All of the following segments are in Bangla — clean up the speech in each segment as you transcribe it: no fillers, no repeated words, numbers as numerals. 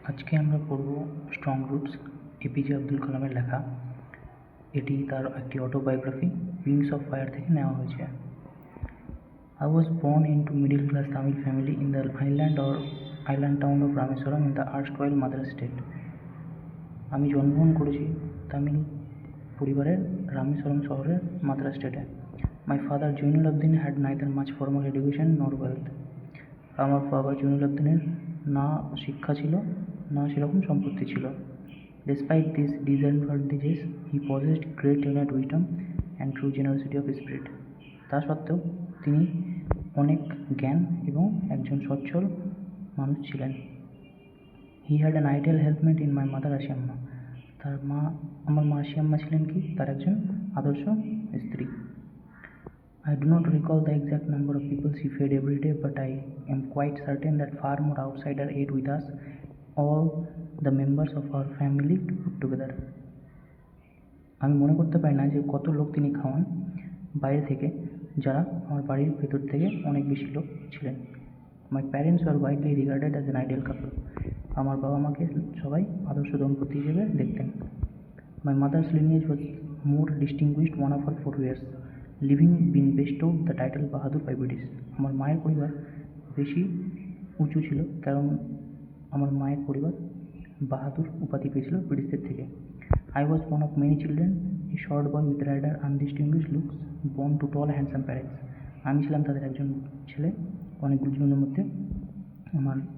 আজকে আমরা পড়ব স্ট্রং রুটস, এপিজে আব্দুল কালামের লেখা। এটি তার একটি অটোবায়োগ্রাফি, উইংস অফ ফায়ার থেকে নেওয়া হয়েছে। I was born into middle-class Tamil family in the island town of Rameswaram in the erstwhile Madras state. আমি জন্মগ্রহণ করেছি তামিল পরিবারের রামেশ্বরম শহরের মাদ্রাস স্টেটে। My father Zainul Abdin had neither much formal education nor wealth. আমার বাবা জৈনুল আবদিনের না শিক্ষা ছিল না সেরকম সম্পত্তি ছিল। Despite these disadvantages, he possessed great innate wisdom and true generosity of spirit. তা সত্ত্বেও তিনি অনেক জ্ঞান এবং একজন সচ্ছল মানুষ ছিলেন। He had an ideal helpmate in my mother Ashiamma. আমার মা আশিয়াম্মা ছিলেন কি তার একজন আদর্শ স্ত্রী। I do not recall the exact number of people she fed every day, but I am quite certain that far more outsiders ate with us, all the members of our family put together. আমি মনে করতে পারি না যে কত লোক তিনি খাওয়ান বাইরে থেকে, যারা আমার বাড়ির ভেতর থেকে অনেক বেশি লোক ছিলেন। My parents were widely regarded as an ideal couple. আমার বাবা মাকে সবাই আদর্শ দম্পতি হিসেবে দেখতেন। My mother's lineage was more distinguished, one of her forebears living been bestowed the title Bahadur by British. আমার মায়ের পরিবার বেশি উঁচু ছিল কারণ আমার মায়ের পরিবার বাহাদুর উপাধি পেয়েছিল ব্রিটিশদের থেকে। I was one of many children, a short boy with rather undistinguished looks, born to tall handsome parents. আমি ছিলাম তাদের একজন ছেলে অনেকগুলো জনের মধ্যে।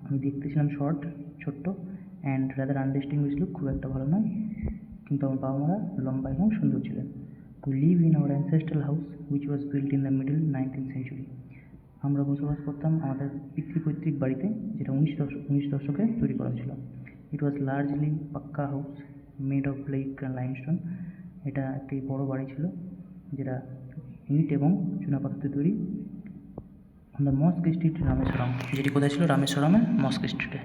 আমি দেখতে ছিলাম ছোট্ট অ্যান্ড রাদার আনডিস্টিংগুইশড লুক, খুব একটা ভালো নয়, কিন্তু আমার বাবা মারা লম্বা এবং সুন্দর ছিলেন। We live in our ancestral house which was built in the middle 19th century. আমরা বসবাস করতাম আমাদের পিতৃপৈতৃক বাড়িতে, যেটা 19 দশকে তৈরি করা ছিল। It was largely পাক্কা house made of brick and limestone. এটা একটি বড় বাড়ি ছিল যেটা ইট এবং চুনাপাথর তৈরি। On the Mosque Street Rameswaram, যেটি কোথায় ছিল? রামেশ্বরমে মস্ক স্ট্রিটে।